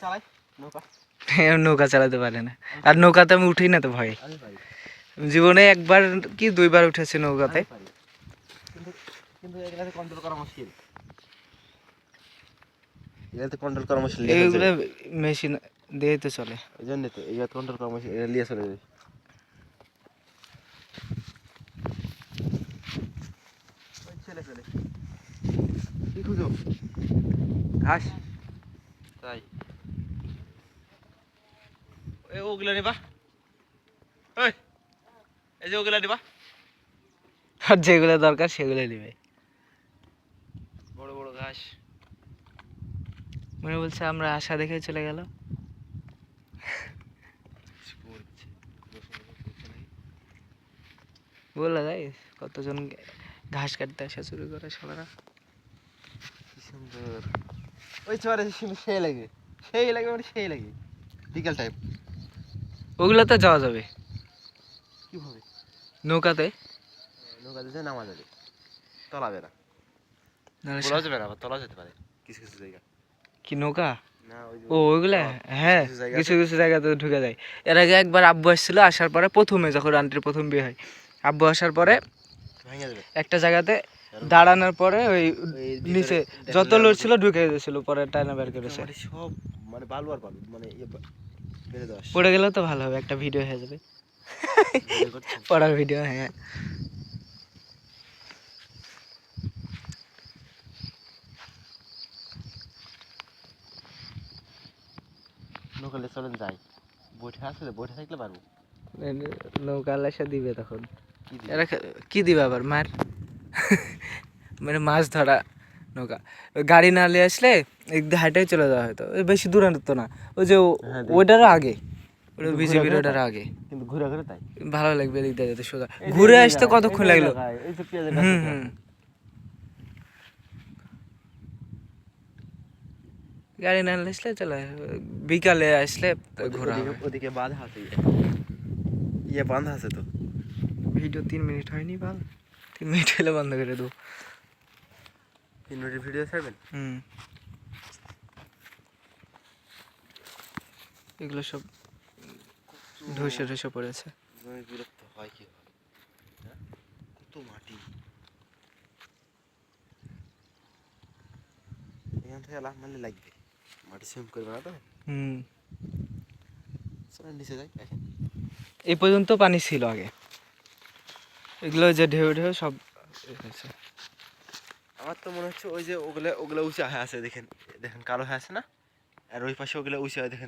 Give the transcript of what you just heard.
চালাই নৌকা, নৌকা চালাতে পারে না, আর নৌকাতে আমি উঠি না তো ভয়ে। জীবনে একবার কি 2বার উঠেছি নৌকাতে। কিন্তু কিন্তু এগুলাতে কন্ট্রোল করা মুশকিল, এগুলাতে কন্ট্রোল করা মুশকিল। এইগুলো মেশিন দিয়ে তো চলে, এই জন্য তো এগুলা কন্ট্রোল করা মুশকিল, এটা লিয়ে চলে যাবে। ছেলে ছেলে কি খুঁজো? ঘাস। তাই ওগুলা নিবা, এই যে ওগুলা নিবা, আর যেগুলো দরকার সেগুলো নিবে। বড় বড় ঘাস। মনে বলছে আমরা আশা দেখে চলে গেল। বলা যায় কতজন ঘাস কাটতে আসা শুরু করে সবারা। কি সুন্দর ওই চরে, সেই লাগে, সেই লাগে মানে সেই লাগে বিকাল টাইম। ওগুলোতে যাওয়া যাবে কিভাবে? নৌকাতে। নৌকাতে যে নামা যাবে, তলাবে না, নাহলে বলা যাবে না, আবার তলা যেতে পারে কিছু কিছু জায়গা। কি নৌকা? না ওই যে ও ওইগুলা, হ্যাঁ কিছু কিছু জায়গাতে ঢুকে যায়। এর আগে একবার আব্বু আসছিল, আসার পরে প্রথমে যখন আন্টির প্রথম বিয়ে হয়, আব্বু আসার পরে ভেঙে যাবে একটা জায়গাতে দাঁড়ানোর পরে ওই নিচে যত লোড ছিল ঢুকে গেছিল, পরে টাইনা বের করেছে। সব মানে বালু আর বালু, মানে বেড়ে দশ পড়ে গেলেও তো ভালো হবে, একটা ভিডিও হয়ে যাবে পড়ার ভিডিও। হ্যাঁ নৌকালে চলেন যাই, বৈঠে আছে, বৈঠে থাকলে পারবো। নৌকা এসে দিবে তখন, কি দিবে? এরা কি দিবে আবার মার মানে মাছ ধরা নৌকা। ওই গাড়ি না নিয়ে আসলে হাইটাই চলে যাওয়া হয়তো, বেশি দূরান্ত না, ওই যে ওইটারও আগে, ওই বিজেপির ওইটার আগে। কিন্তু ঘুরে ঘুরে তাই ভালো লাগবে এদিক দিয়ে যেতে, সোজা ঘুরে আসতে কতক্ষণ লাগলো। হুম গাড়ি না নিয়ে আসলে চলে, বিকালে আসলে ঘোরা হবে। ওদিকে বাঁধা আছে, ইয়ে বাঁধা আছে তো। ভিডিও 3 মিনিট হয়নি, বাল 3 মিনিট হলে বন্ধ করে দেবো। 3 মিনিটের ভিডিও ছাড়বেন? এগুলো সব ধসে ধসে পড়েছে। বিরক্ত হয় কি হবে, কত মাটি এখান থেকে লাফ মারলে লাগবে, মাটি সুইম করবে না তো। চলেন নিচে যাই। এই পর্যন্ত পানি ছিল আগে, এগুলো যে ঢেউ ঢেউ সব হয়েছে। আমার তো মনে হচ্ছে ওই যে ওগুলা ওগুলা উঁচা হয়ে আছে, দেখেন দেখেন কালো হয়ে আছে না, আর ওই পাশে ওগুলা উঁচা হয় দেখেন।